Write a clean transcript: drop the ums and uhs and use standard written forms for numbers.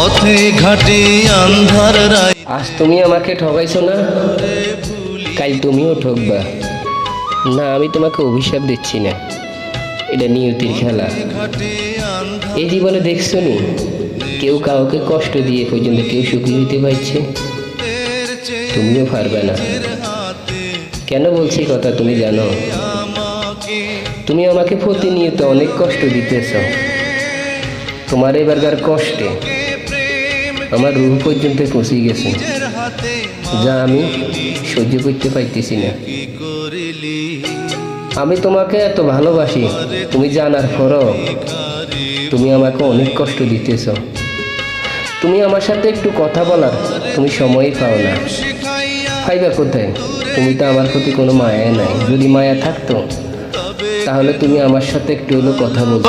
পথে ঘাটে আন্ধার রায়। আজ তুমি আমাকে ঠকাইছো না, কাল তুমিও ঠকবা। না, আমি তোমাকে অভিশাপ দিচ্ছি না, এটা নিয়তির খেলা। এই জীবনে দেখছো নি, কেউ কাউকে কষ্ট দিয়ে পর্যন্ত কেউ সুখী হইতে পারছে? তুমিও পারবে না। কেন বলছি কথা তুমি জানো? তুমি আমাকে প্রতিনিয়ত অনেক কষ্ট দিতেছ। তোমার এবারকার কষ্টে আমার রূহ পর্যন্ত পৌঁছে গেছে, যা আমি সহ্য করতে পারতেছি না। আমি তোমাকে এত ভালোবাসি, তুমি জানার পরও তুমি আমাকে অনেক কষ্ট দিতেছ। তুমি আমার সাথে একটু কথা বলার তুমি সময়ই পাও না। পাইবা কোথায়? তুমি তো আমার প্রতি কোনো মায়া নাই। যদি মায়া থাকতো তাহলে তুমি আমার সাথে একটু হলো কথা বলতে।